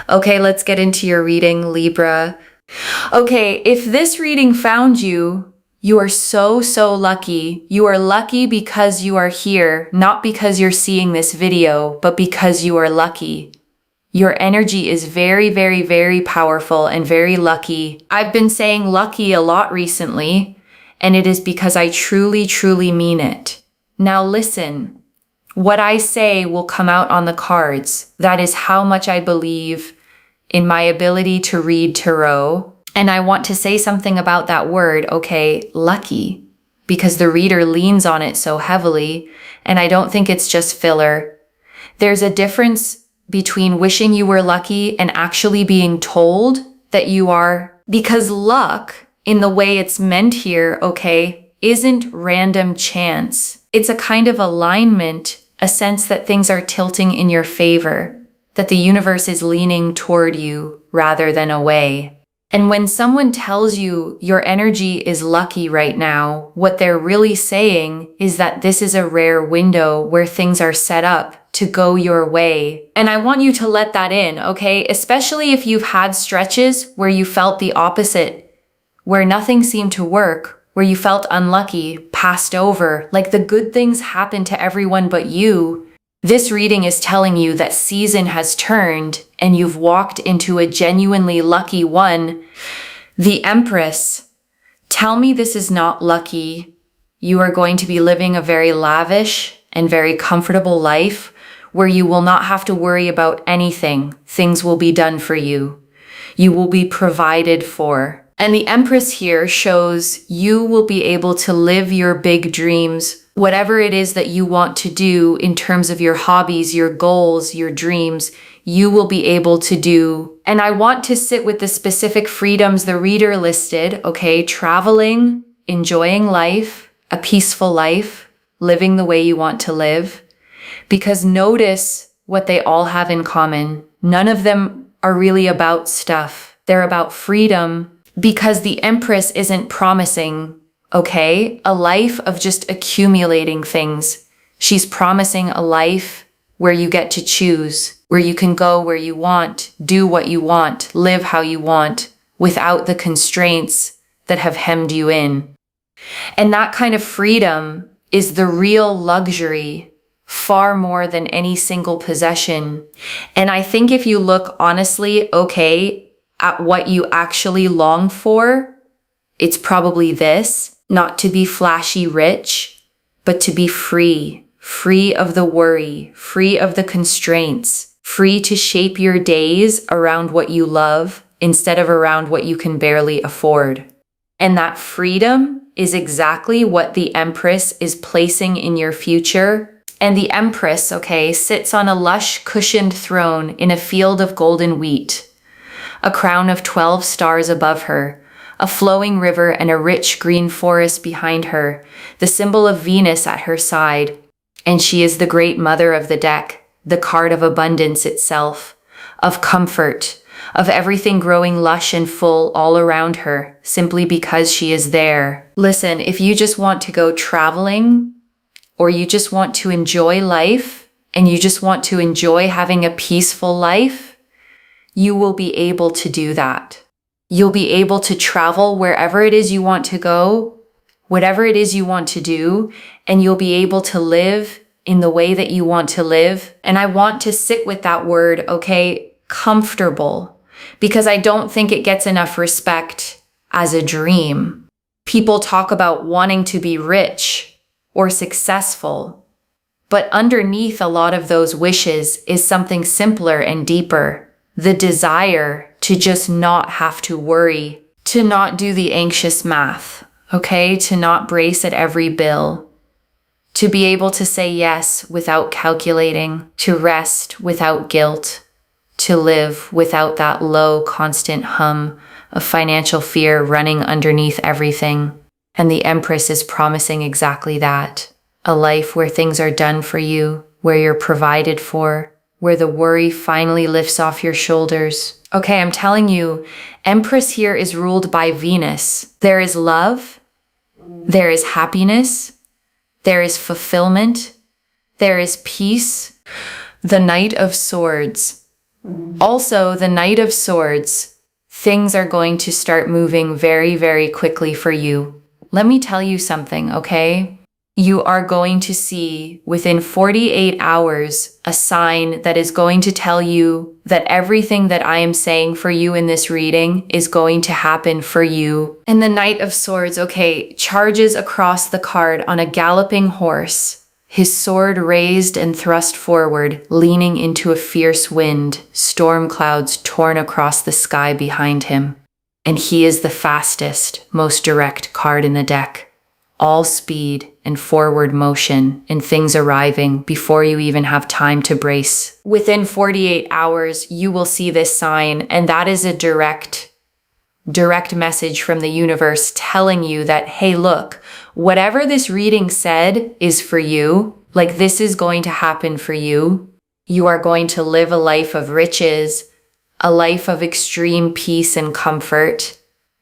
Okay, let's get into your reading, Libra. Okay, if this reading found you, you are so lucky. You are lucky because you are here, not because you're seeing this video, but because you are lucky. Your energy is very powerful and very lucky. I've been saying lucky a lot recently, and it is because I truly mean it. Now listen, what I say will come out on the cards. That is how much I believe in my ability to read tarot. And I want to say something about that word, okay, lucky, because the reader leans on it so heavily, and I don't think it's just filler. There's a difference between wishing you were lucky and actually being told that you are, because luck, in the way it's meant here, okay, isn't random chance. It's a kind of alignment, a sense that things are tilting in your favor, that the universe is leaning toward you rather than away. And when someone tells you your energy is lucky right now, what they're really saying is that this is a rare window where things are set up to go your way. And I want you to let that in, okay? Especially if you've had stretches where you felt the opposite, where nothing seemed to work, where you felt unlucky, passed over, like the good things happen to everyone but you. This reading is telling you that season has turned and you've walked into a genuinely lucky one. The Empress. Tell me this is not lucky. You are going to be living a very lavish and very comfortable life where you will not have to worry about anything. Things will be done for you. You will be provided for. And the Empress here shows you will be able to live your big dreams, whatever it is that you want to do in terms of your hobbies, your goals, your dreams, you will be able to do. And I want to sit with the specific freedoms the reader listed, okay? Traveling, enjoying life, a peaceful life, living the way you want to live. Because notice what they all have in common. None of them are really about stuff. They're about freedom, because the Empress isn't promising, okay, a life of just accumulating things. She's promising a life where you get to choose, where you can go where you want, do what you want, live how you want, without the constraints that have hemmed you in. And that kind of freedom is the real luxury, far more than any single possession. And I think if you look honestly, okay, at what you actually long for, it's probably this: not to be flashy rich, but to be free of the worry, free of the constraints, free to shape your days around what you love instead of around what you can barely afford. And that freedom is exactly what the Empress is placing in your future. And the Empress, okay, sits on a lush cushioned throne in a field of golden wheat. A crown of 12 stars above her, a flowing river and a rich green forest behind her, the symbol of Venus at her side. And she is the great mother of the deck, the card of abundance itself, of comfort, of everything growing lush and full all around her, simply because she is there. Listen, if you just want to go traveling, or you just want to enjoy life, and you just want to enjoy having a peaceful life, you will be able to do that. You'll be able to travel wherever it is you want to go, whatever it is you want to do, and you'll be able to live in the way that you want to live. And I want to sit with that word, okay, comfortable, because I don't think it gets enough respect as a dream. People talk about wanting to be rich or successful, but underneath a lot of those wishes is something simpler and deeper. The desire to just not have to worry, to not do the anxious math, okay? To not brace at every bill, to be able to say yes without calculating, to rest without guilt, to live without that low, constant hum of financial fear running underneath everything. And the Empress is promising exactly that. A life where things are done for you, where you're provided for, where the worry finally lifts off your shoulders. Okay, I'm telling you, Empress here is ruled by Venus. There is love, there is happiness, there is fulfillment, there is peace. The Knight of Swords. Also, the Knight of Swords. Things are going to start moving very, very quickly for you. Let me tell you something, okay? You are going to see within 48 hours a sign that is going to tell you that everything that I am saying for you in this reading is going to happen for you. And the Knight of Swords, okay, charges across the card on a galloping horse, his sword raised and thrust forward, leaning into a fierce wind, storm clouds torn across the sky behind him. And he is the fastest, most direct card in the deck. All speed and forward motion and things arriving before you even have time to brace. Within 48 hours, you will see this sign, and that is a direct message from the universe telling you that, hey, look, whatever this reading said is for you. Like, this is going to happen for you. You are going to live a life of riches, a life of extreme peace and comfort.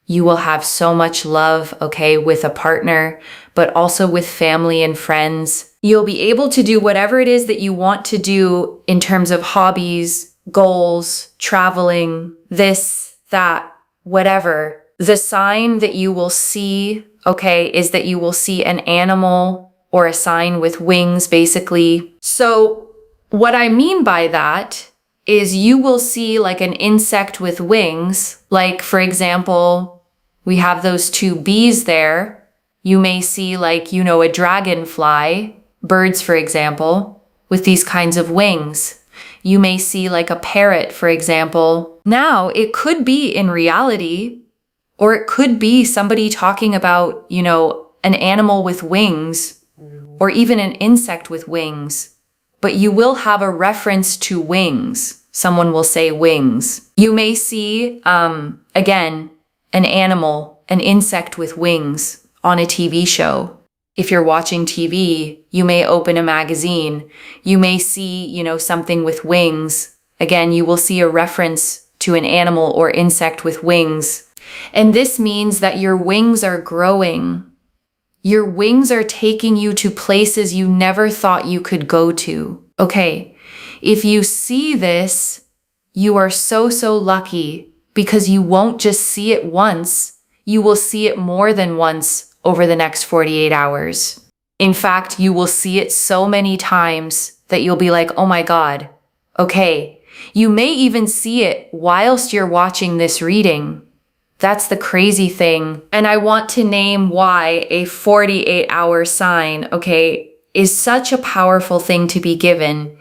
You will have so much love, okay, with a partner, but also with family and friends. You'll be able to do whatever it is that you want to do in terms of hobbies, goals, traveling, this, that, whatever. The sign that you will see, okay, is that you will see an animal or a sign with wings, basically. So what I mean by that is you will see like an insect with wings. Like, for example, we have those two bees there. You may see like, a dragonfly, birds, for example, with these kinds of wings. You may see like a parrot, for example. Now, it could be in reality, or it could be somebody talking about, an animal with wings, or even an insect with wings. But you will have a reference to wings. Someone will say wings. You may see, again, an animal, an insect with wings on a TV show. If you're watching TV, you may open a magazine. You may see, something with wings. Again, you will see a reference to an animal or insect with wings. And this means that your wings are growing. Your wings are taking you to places you never thought you could go to. Okay, if you see this, you are so, so lucky. Because you won't just see it once, you will see it more than once over the next 48 hours. In fact, you will see it so many times that you'll be like, oh my God, okay. You may even see it whilst you're watching this reading. That's the crazy thing. And I want to name why a 48-hour sign, okay, is such a powerful thing to be given,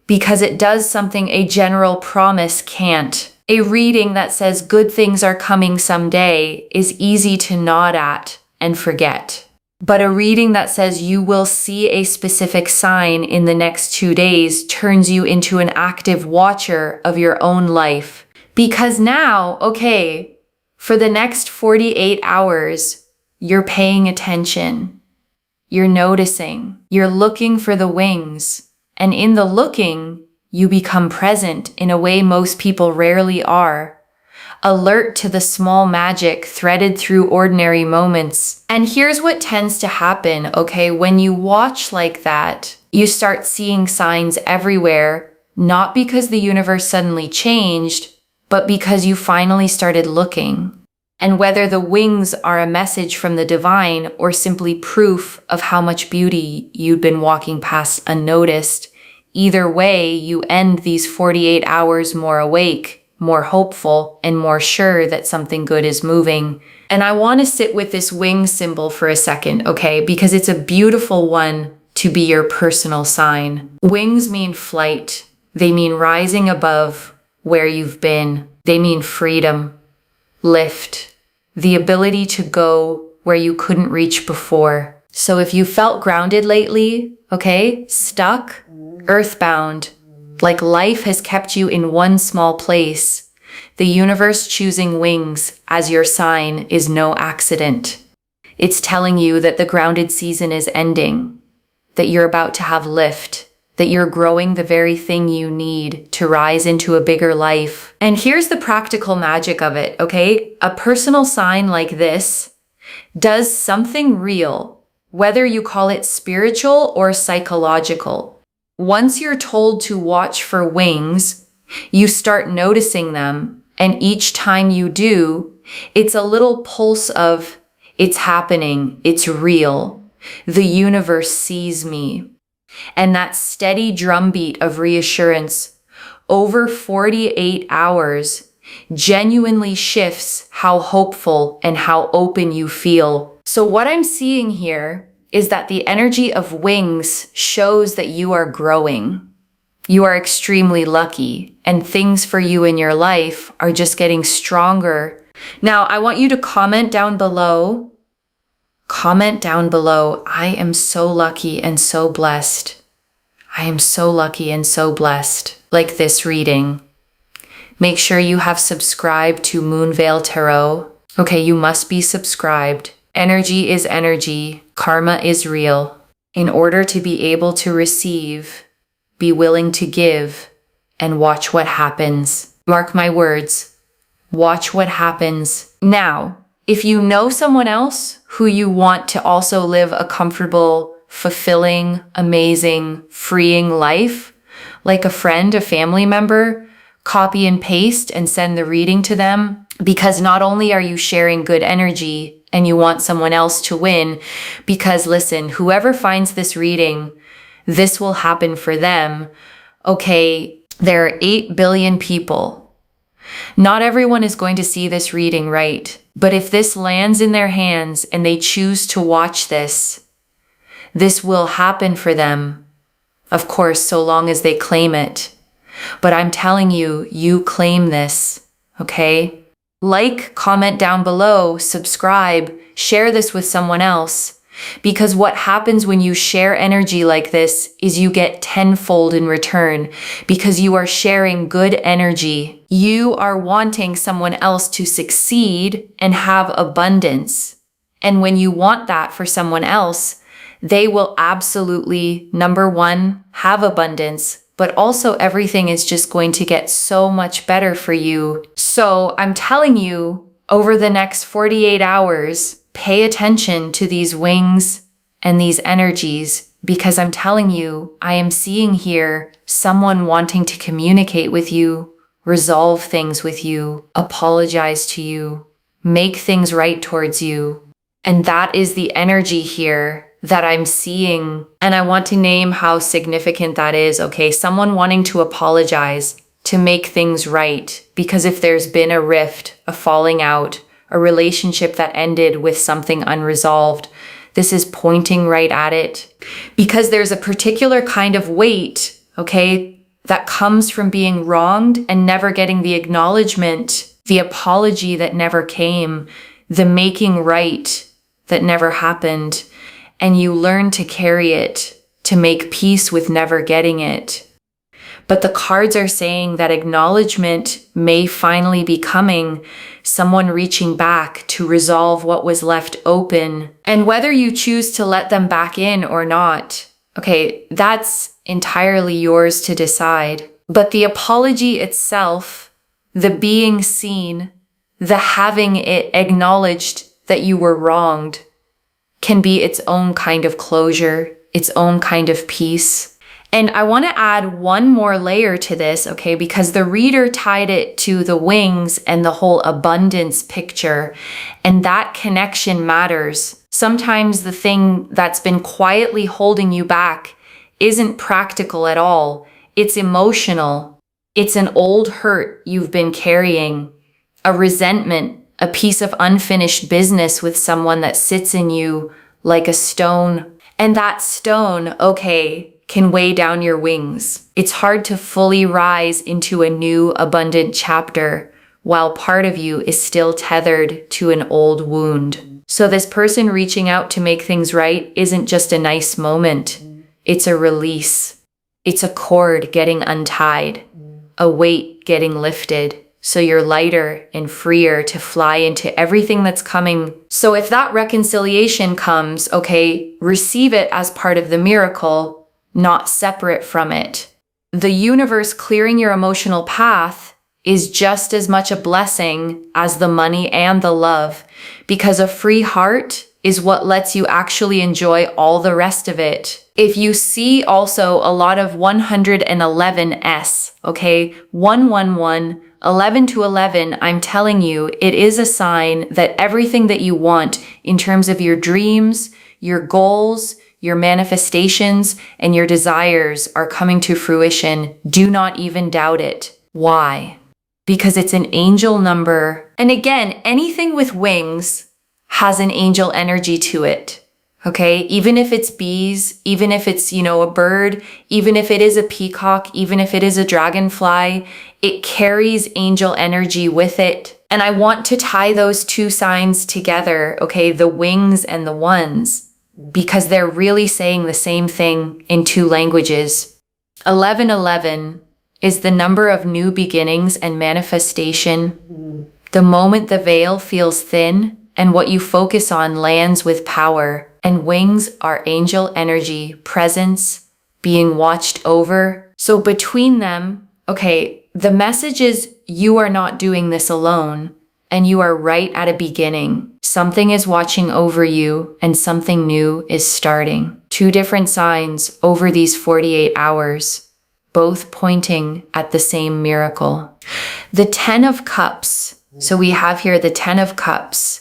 because it does something a general promise can't. A reading that says good things are coming someday is easy to nod at and forget. But a reading that says you will see a specific sign in the next 2 days turns you into an active watcher of your own life. Because now, okay, for the next 48 hours, you're paying attention. You're noticing. You're looking for the wings. And in the looking, you become present in a way most people rarely are. Alert to the small magic threaded through ordinary moments. And here's what tends to happen, okay? When you watch like that, you start seeing signs everywhere, not because the universe suddenly changed, but because you finally started looking. And whether the wings are a message from the divine or simply proof of how much beauty you'd been walking past unnoticed, either way, you end these 48 hours more awake, more hopeful, and more sure that something good is moving. And I want to sit with this wing symbol for a second, okay? Because it's a beautiful one to be your personal sign. Wings mean flight. They mean rising above where you've been. They mean freedom, lift, the ability to go where you couldn't reach before. So if you felt grounded lately, okay, stuck, earthbound, like life has kept you in one small place, the universe choosing wings as your sign is no accident. It's telling you that the grounded season is ending, that you're about to have lift, that you're growing the very thing you need to rise into a bigger life. And here's the practical magic of it, okay? A personal sign like this does something real, whether you call it spiritual or psychological. Once you're told to watch for wings, You start noticing them, and each time you do, it's a little pulse of, it's happening, it's real. The universe sees me. And that steady drumbeat of reassurance over 48 hours genuinely shifts how hopeful and how open you feel. So what I'm seeing here is that the energy of wings shows that you are growing. You are extremely lucky, and things for you in your life are just getting stronger. Now, I want you to comment down below. Comment down below, I am so lucky and so blessed. I am so lucky and so blessed, like this reading. Make sure you have subscribed to Moonveil Tarot. Okay, you must be subscribed. Energy is energy. Karma is real. In order to be able to receive, be willing to give, and watch what happens. Mark my words. Watch what happens. Now, if you know someone else who you want to also live a comfortable, fulfilling, amazing, freeing life, like a friend, a family member, copy and paste and send the reading to them, because not only are you sharing good energy and you want someone else to win, because listen, whoever finds this reading, this will happen for them. Okay, there are 8 billion people. Not everyone is going to see this reading, right? But if this lands in their hands and they choose to watch this, this will happen for them. Of course, so long as they claim it. But I'm telling you, you claim this, okay? Like, comment down below, subscribe, share this with someone else. Because what happens when you share energy like this is you get tenfold in return, because you are sharing good energy. You are wanting someone else to succeed and have abundance. And when you want that for someone else, they will absolutely, number one, have abundance, but also everything is just going to get so much better for you. So I'm telling you, over the next 48 hours, pay attention to these wings and these energies, because I'm telling you, I am seeing here someone wanting to communicate with you, resolve things with you, apologize to you, make things right towards you. And that is the energy here that I'm seeing. And I want to name how significant that is. Okay, someone wanting to apologize, to make things right. Because if there's been a rift, a falling out, a relationship that ended with something unresolved, this is pointing right at it. Because there's a particular kind of weight, okay, that comes from being wronged and never getting the acknowledgement, the apology that never came, the making right that never happened. And you learn to carry it, to make peace with never getting it. But the cards are saying that acknowledgement may finally be coming, someone reaching back to resolve what was left open. And whether you choose to let them back in or not, okay, that's entirely yours to decide. But the apology itself, the being seen, the having it acknowledged that you were wronged, can be its own kind of closure, its own kind of peace. And I want to add one more layer to this, okay, because the reader tied it to the wings and the whole abundance picture, and that connection matters. Sometimes the thing that's been quietly holding you back isn't practical at all. It's emotional. It's an old hurt you've been carrying, a resentment, a piece of unfinished business with someone that sits in you like a stone. And that stone, okay, can weigh down your wings. It's hard to fully rise into a new, abundant chapter while part of you is still tethered to an old wound. So this person reaching out to make things right isn't just a nice moment. It's a release. It's a cord getting untied, a weight getting lifted. So you're lighter and freer to fly into everything that's coming. So if that reconciliation comes, okay, receive it as part of the miracle, not separate from it. The universe clearing your emotional path is just as much a blessing as the money and the love, because a free heart is what lets you actually enjoy all the rest of it. If you see also a lot of 111S, okay, 111, 11 to 11, I'm telling you, it is a sign that everything that you want in terms of your dreams, your goals, your manifestations, and your desires are coming to fruition. Do not even doubt it. Why? Because it's an angel number. And again, anything with wings has an angel energy to it. Okay, even if it's bees, even if it's, a bird, even if it is a peacock, even if it is a dragonfly, it carries angel energy with it. And I want to tie those two signs together, okay, the wings and the ones, because they're really saying the same thing in two languages. 1111 is the number of new beginnings and manifestation. The moment the veil feels thin and what you focus on lands with power. And wings are angel energy, presence, being watched over. So between them, okay, the message is you are not doing this alone and you are right at a beginning. Something is watching over you and something new is starting. Two different signs over these 48 hours, both pointing at the same miracle. The 10 of Cups. So we have here the 10 of Cups.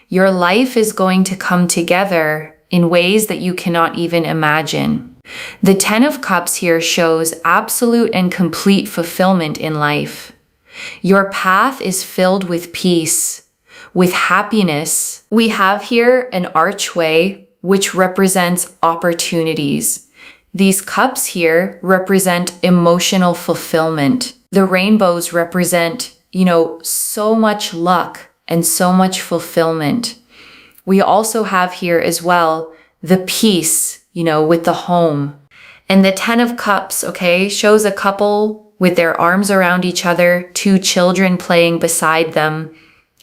Your life is going to come together in ways that you cannot even imagine. The 10 of Cups here shows absolute and complete fulfillment in life. Your path is filled with peace, with happiness. We have here an archway which represents opportunities. These cups here represent emotional fulfillment. The rainbows represent, so much luck and so much fulfillment. We also have here as well the peace, with the home. And the 10 of Cups, okay, shows a couple with their arms around each other, two children playing beside them,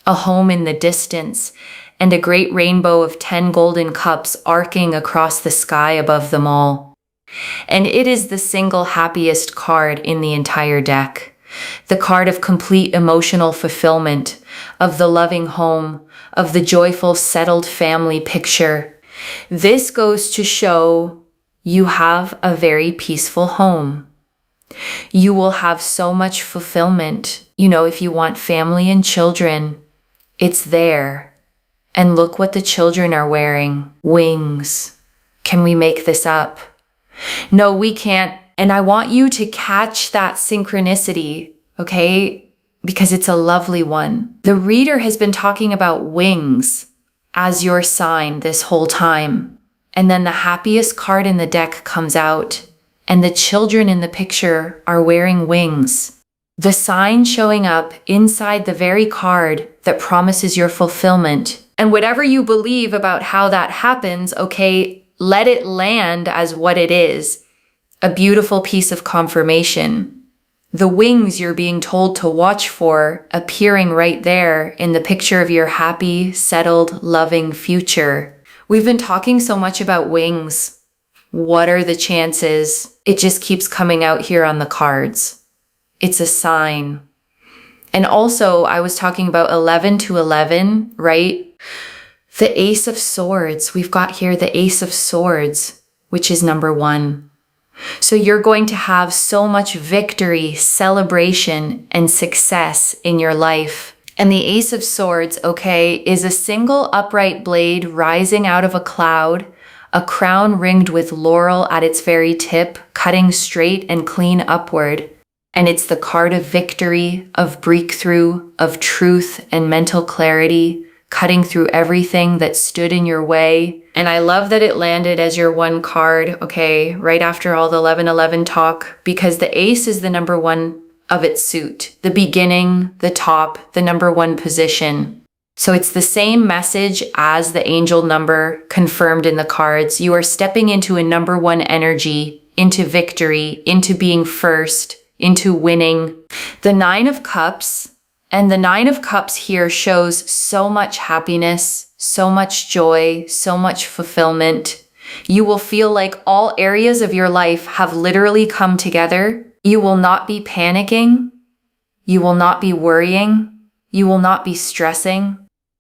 a home in the distance, and a great rainbow of 10 golden cups arcing across the sky above them all. And it is the single happiest card in the entire deck. The card of complete emotional fulfillment, of the loving home, of the joyful, settled family picture. This goes to show you have a very peaceful home. You will have so much fulfillment. If you want family and children, it's there. And look what the children are wearing. Wings. Can we make this up? No, we can't. And I want you to catch that synchronicity, okay? Because it's a lovely one. The reader has been talking about wings as your sign this whole time. And then the happiest card in the deck comes out, and the children in the picture are wearing wings. The sign showing up inside the very card that promises your fulfillment. And whatever you believe about how that happens, okay, let it land as what it is. A beautiful piece of confirmation. The wings you're being told to watch for appearing right there in the picture of your happy, settled, loving future. We've been talking so much about wings. What are the chances? It just keeps coming out here on the cards. It's a sign. And also, I was talking about 11 to 11, right? The Ace of Swords. We've got here the Ace of Swords, which is number 1. So you're going to have so much victory, celebration, and success in your life. And the Ace of Swords, okay, is a single upright blade rising out of a cloud, a crown ringed with laurel at its very tip, cutting straight and clean upward. And it's the card of victory, of breakthrough, of truth and mental clarity, cutting through everything that stood in your way. And I love that it landed as your 1 card, okay, right after all the 1111 talk, because the ace is the number 1 of its suit, the beginning, the top, the number 1 position. So it's the same message as the angel number confirmed in the cards. You are stepping into a number 1 energy, into victory, into being first, into winning. The 9 of Cups. And the 9 of Cups here shows so much happiness, so much joy, so much fulfillment. You will feel like all areas of your life have literally come together. You will not be panicking. You will not be worrying. You will not be stressing.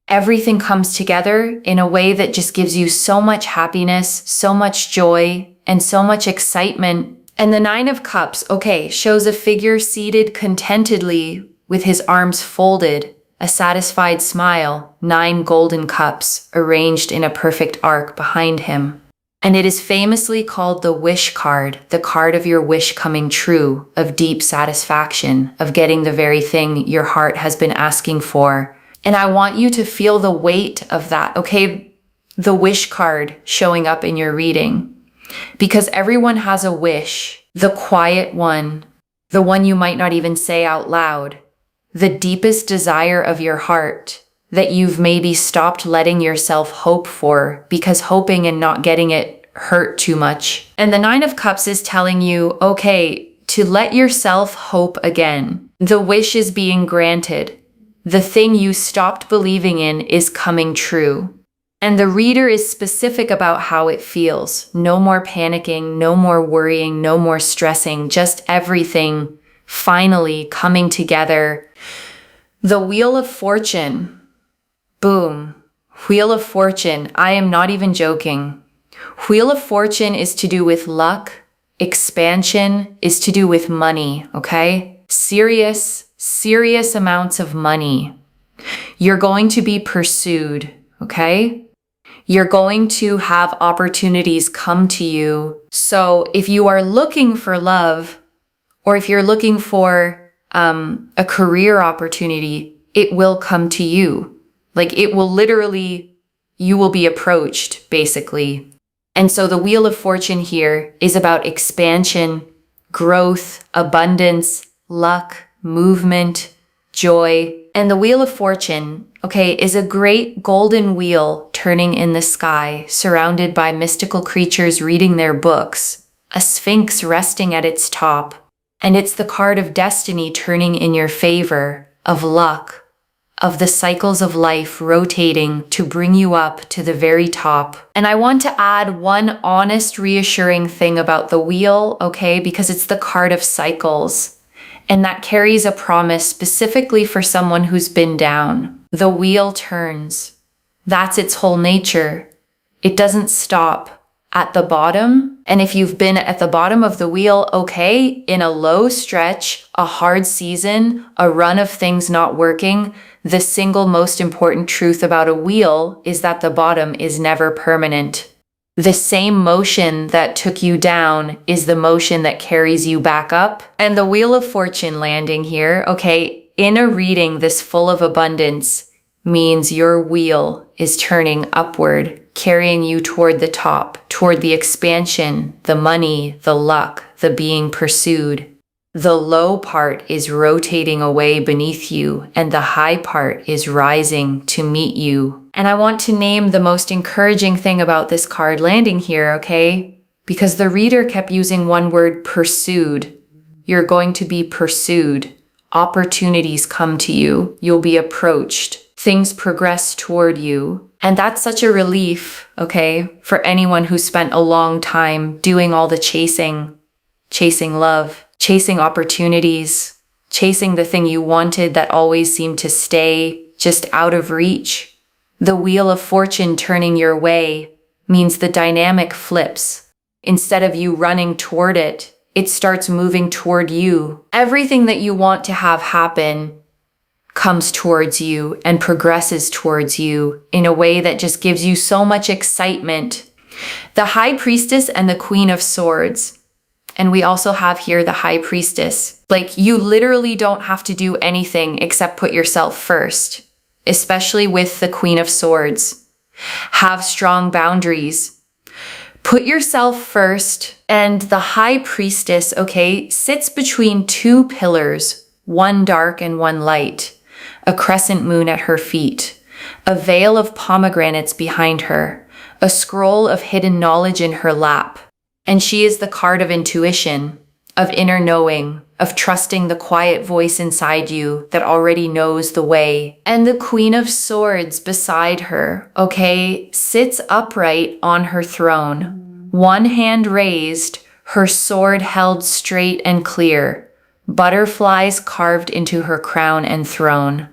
Everything comes together in a way that just gives you so much happiness, so much joy, and so much excitement. And the Nine of Cups, okay, shows a figure seated contentedly with his arms folded, a satisfied smile, 9 golden cups arranged in a perfect arc behind him. And it is famously called the wish card, the card of your wish coming true, of deep satisfaction, of getting the very thing your heart has been asking for. And I want you to feel the weight of that, okay? The wish card showing up in your reading. Because everyone has a wish, the quiet one, the one you might not even say out loud, the deepest desire of your heart that you've maybe stopped letting yourself hope for because hoping and not getting it hurt too much. And the Nine of Cups is telling you, okay, to let yourself hope again. The wish is being granted. The thing you stopped believing in is coming true. And the reader is specific about how it feels. No more panicking, no more worrying, no more stressing, just everything finally coming together. The Wheel of Fortune. Boom. Wheel of Fortune. I am not even joking. Wheel of Fortune is to do with luck. Expansion is to do with money, okay? Serious amounts of money. You're going to be pursued, okay? You're going to have opportunities come to you. So if you are looking for love, or if you're looking for a career opportunity, it will come to you. Like it will literally, you will be approached, basically. And so the Wheel of Fortune here is about expansion, growth, abundance, luck, movement, joy. And the Wheel of Fortune, okay, is a great golden wheel turning in the sky, surrounded by mystical creatures reading their books, a sphinx resting at its top. And it's the card of destiny turning in your favor, of luck, of the cycles of life rotating to bring you up to the very top. And I want to add one honest, reassuring thing about the wheel, okay, because it's the card of cycles. And that carries a promise specifically for someone who's been down. The wheel turns. That's its whole nature. It doesn't stop at the bottom. And if you've been at the bottom of the wheel, okay, in a low stretch, a hard season, a run of things not working, the single most important truth about a wheel is that the bottom is never permanent. The same motion that took you down is the motion that carries you back up. And the Wheel of Fortune landing here, okay, in a reading this full of abundance means your wheel is turning upward, carrying you toward the top, toward the expansion, the money, the luck, the being pursued. The low part is rotating away beneath you, and the high part is rising to meet you. And I want to name the most encouraging thing about this card landing here, okay? Because the reader kept using one word, pursued. You're going to be pursued. Opportunities come to you. You'll be approached. Things progress toward you. And that's such a relief, okay, for anyone who spent a long time doing all the chasing love, chasing opportunities, chasing the thing you wanted that always seemed to stay just out of reach. The Wheel of Fortune turning your way means the dynamic flips. Instead of you running toward it, it starts moving toward you. Everything that you want to have happen comes towards you and progresses towards you in a way that just gives you so much excitement. The High Priestess and the Queen of Swords. And we also have here the High Priestess. Like, you literally don't have to do anything except put yourself first, especially with the Queen of Swords. Have strong boundaries. Put yourself first. And the High Priestess, okay, sits between two pillars, one dark and one light. A crescent moon at her feet, a veil of pomegranates behind her, a scroll of hidden knowledge in her lap. And she is the card of intuition, of inner knowing, of trusting the quiet voice inside you that already knows the way. And the Queen of Swords beside her, okay, sits upright on her throne, one hand raised, her sword held straight and clear, butterflies carved into her crown and throne.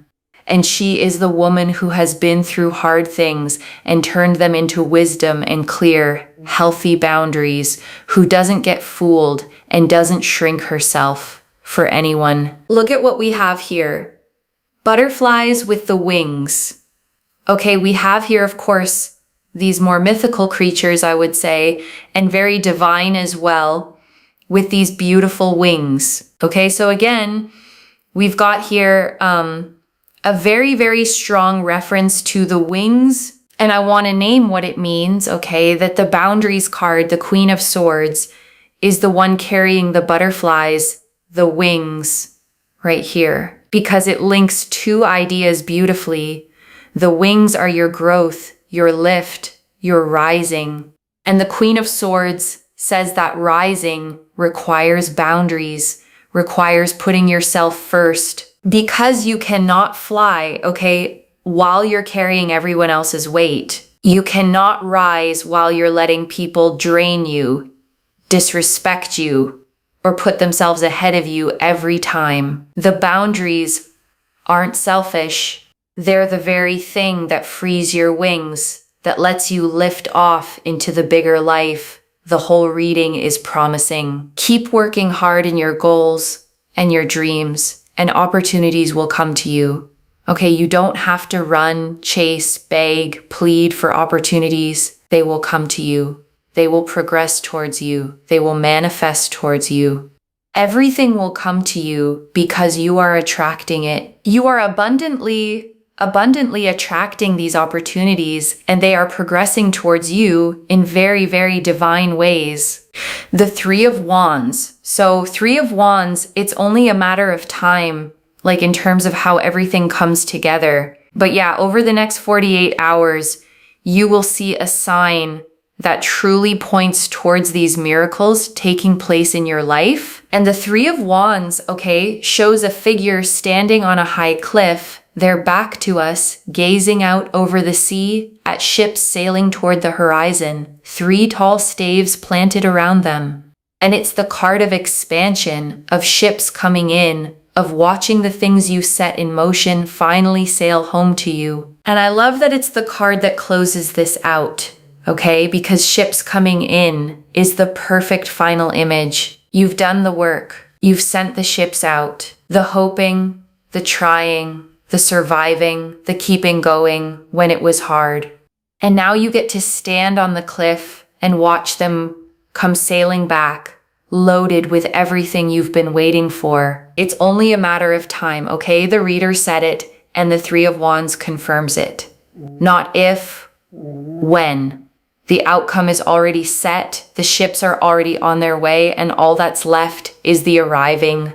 And she is the woman who has been through hard things and turned them into wisdom and clear, healthy boundaries, who doesn't get fooled and doesn't shrink herself for anyone. Look at what we have here. Butterflies with the wings. Okay, we have here, of course, these more mythical creatures, I would say, and very divine as well, with these beautiful wings. Okay, so again, we've got here a very, very strong reference to the wings, and I want to name what it means, okay, that the boundaries card, the Queen of Swords, is the one carrying the butterflies, the wings, right here, because it links two ideas beautifully. The wings are your growth, your lift, your rising. And the Queen of Swords says that rising requires boundaries, requires putting yourself first, because you cannot fly, okay, while you're carrying everyone else's weight. You cannot rise while you're letting people drain you, disrespect you, or put themselves ahead of you every time. The boundaries aren't selfish. They're the very thing that frees your wings, that lets you lift off into the bigger life. The whole reading is promising. Keep working hard in your goals and your dreams, and opportunities will come to you. Okay, you don't have to run, chase, beg, plead for opportunities. They will come to you. They will progress towards you. They will manifest towards you. Everything will come to you because you are attracting it. You are abundantly attracting these opportunities, and they are progressing towards you in very, very divine ways. The Three of Wands. So Three of Wands, it's only a matter of time, like in terms of how everything comes together. But yeah, over the next 48 hours, you will see a sign that truly points towards these miracles taking place in your life. And the Three of Wands, okay, shows a figure standing on a high cliff, their back to us, gazing out over the sea at ships sailing toward the horizon, 3 tall staves planted around them. And it's the card of expansion, of ships coming in, of watching the things you set in motion finally sail home to you. And I love that it's the card that closes this out, okay? Because ships coming in is the perfect final image. You've done the work. You've sent the ships out. The hoping, the trying, the surviving, the keeping going when it was hard. And now you get to stand on the cliff and watch them come sailing back, loaded with everything you've been waiting for. It's only a matter of time, okay? The reader said it, and the Three of Wands confirms it. Not if, when. The outcome is already set, the ships are already on their way, and all that's left is the arriving.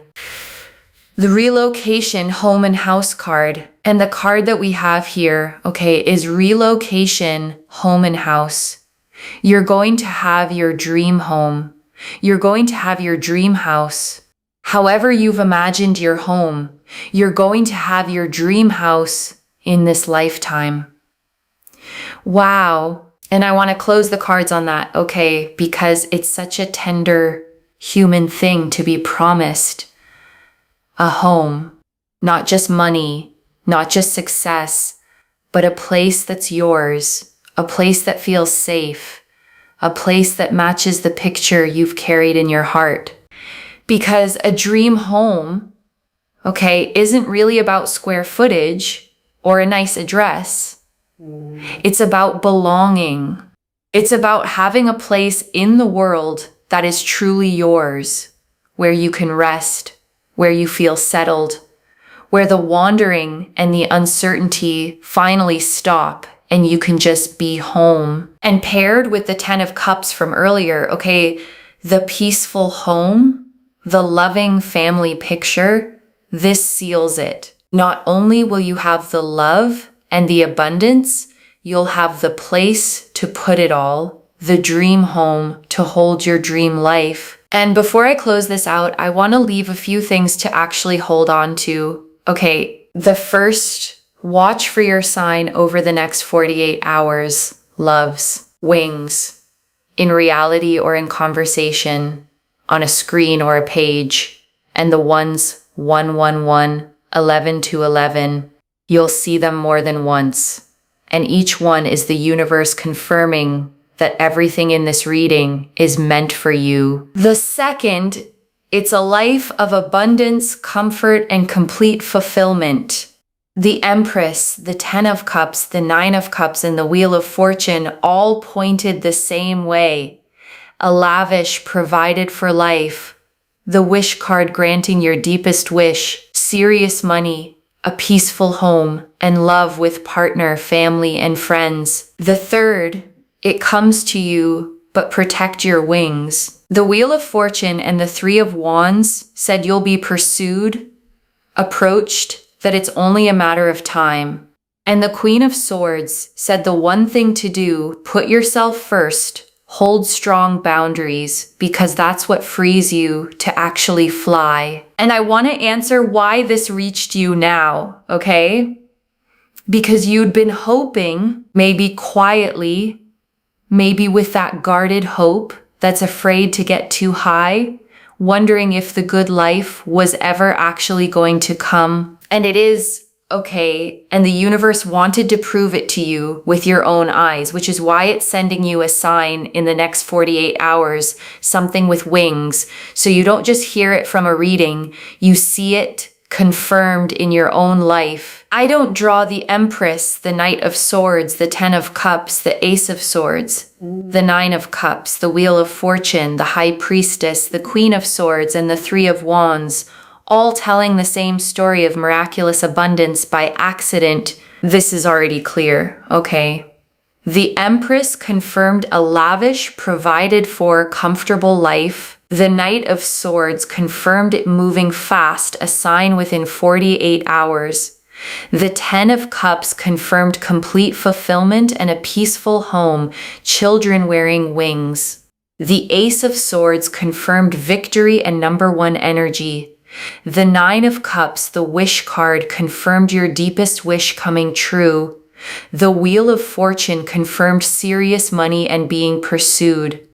The relocation home and house card, and the card that we have here, okay, is relocation home and house. You're going to have your dream home. You're going to have your dream house. However you've imagined your home, you're going to have your dream house in this lifetime. Wow. And I want to close the cards on that, okay, because it's such a tender human thing to be promised a home, not just money, not just success, but a place that's yours, a place that feels safe, a place that matches the picture you've carried in your heart. Because a dream home, okay, isn't really about square footage or a nice address. It's about belonging. It's about having a place in the world that is truly yours, where you can rest, where you feel settled, where the wandering and the uncertainty finally stop and you can just be home. And paired with the 10 of Cups from earlier, okay, the peaceful home, the loving family picture, this seals it. Not only will you have the love and the abundance, you'll have the place to put it all, the dream home to hold your dream life. And before I close this out, I want to leave a few things to actually hold on to. Okay, the first, watch for your sign over the next 48 hours. Loves, wings, in reality or in conversation, on a screen or a page. And the ones 111, 11 to 11. You'll see them more than once, and each one is the universe confirming that everything in this reading is meant for you. The second, it's a life of abundance, comfort, and complete fulfillment. The Empress, the Ten of Cups, the Nine of Cups, and the Wheel of Fortune all pointed the same way. A lavish, provided for life. The wish card granting your deepest wish, serious money, a peaceful home, and love with partner, family, and friends. The third, it comes to you, but protect your wings. The Wheel of Fortune and the Three of Wands said you'll be pursued, approached, that it's only a matter of time. And the Queen of Swords said the one thing to do, put yourself first, hold strong boundaries, because that's what frees you to actually fly. And I want to answer why this reached you now, okay? Because you'd been hoping, maybe quietly, maybe with that guarded hope that's afraid to get too high, wondering if the good life was ever actually going to come. And it is, okay, and the universe wanted to prove it to you with your own eyes, which is why it's sending you a sign in the next 48 hours, something with wings. So you don't just hear it from a reading, you see it confirmed in your own life. I don't draw the Empress, the Knight of Swords, the Ten of Cups, the Ace of Swords, the Nine of Cups, the Wheel of Fortune, the High Priestess, the Queen of Swords, and the Three of Wands, all telling the same story of miraculous abundance by accident. This is already clear, okay? The Empress confirmed a lavish, provided for, comfortable life. The Knight of Swords confirmed it moving fast, a sign within 48 hours. The Ten of Cups confirmed complete fulfillment and a peaceful home, children wearing wings. The Ace of Swords confirmed victory and number one energy. The Nine of Cups, the wish card, confirmed your deepest wish coming true. The Wheel of Fortune confirmed serious money and being pursued.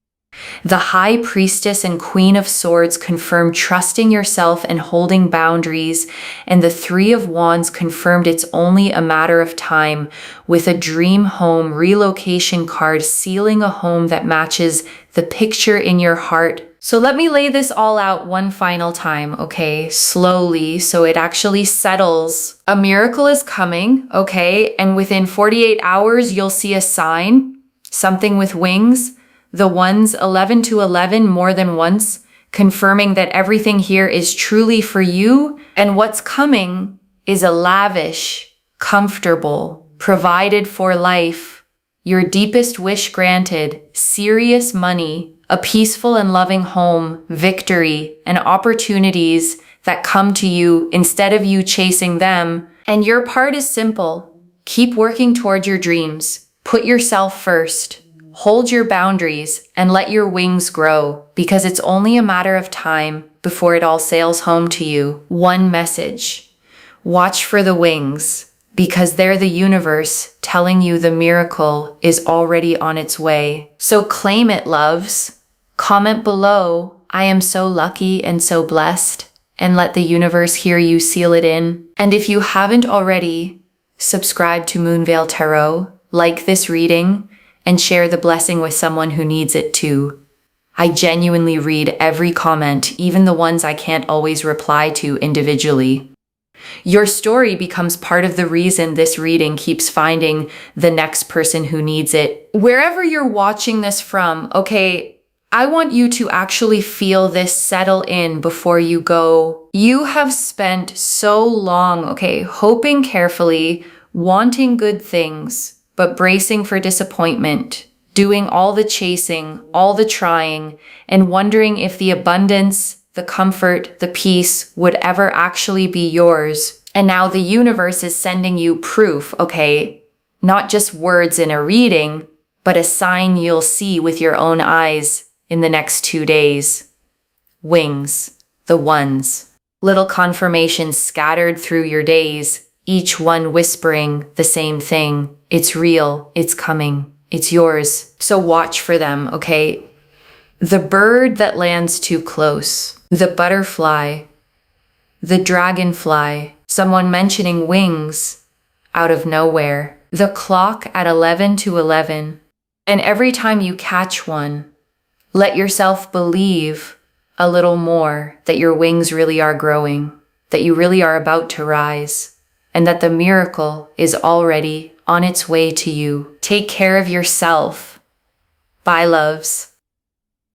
The High Priestess and Queen of Swords confirmed trusting yourself and holding boundaries, and the Three of Wands confirmed it's only a matter of time, with a dream home relocation card sealing a home that matches the picture in your heart. So let me lay this all out one final time, okay? Slowly, so it actually settles. A miracle is coming, okay? And within 48 hours, you'll see a sign, something with wings. The ones 11 to 11 more than once, confirming that everything here is truly for you. And what's coming is a lavish, comfortable, provided for life, your deepest wish granted, serious money, a peaceful and loving home, victory, and opportunities that come to you instead of you chasing them. And your part is simple. Keep working toward your dreams. Put yourself first. Hold your boundaries and let your wings grow, because it's only a matter of time before it all sails home to you. One message. Watch for the wings, because they're the universe telling you the miracle is already on its way. So claim it, loves. Comment below, I am so lucky and so blessed, and let the universe hear you seal it in. And if you haven't already, subscribe to Moonveil Tarot, like this reading, and share the blessing with someone who needs it too. I genuinely read every comment, even the ones I can't always reply to individually. Your story becomes part of the reason this reading keeps finding the next person who needs it. Wherever you're watching this from, okay, I want you to actually feel this settle in before you go. You have spent so long, okay, hoping carefully, wanting good things, but bracing for disappointment, doing all the chasing, all the trying, and wondering if the abundance, the comfort, the peace would ever actually be yours. And now the universe is sending you proof, okay? Not just words in a reading, but a sign you'll see with your own eyes in the next 2 days. Wings, the ones. Little confirmations scattered through your days, each one whispering the same thing. It's real, it's coming, it's yours. So watch for them, okay? The bird that lands too close, the butterfly, the dragonfly, someone mentioning wings, out of nowhere. The clock at 11 to 11. And every time you catch one, let yourself believe a little more that your wings really are growing, that you really are about to rise, and that the miracle is already on its way to you. Take care of yourself. Bye, loves.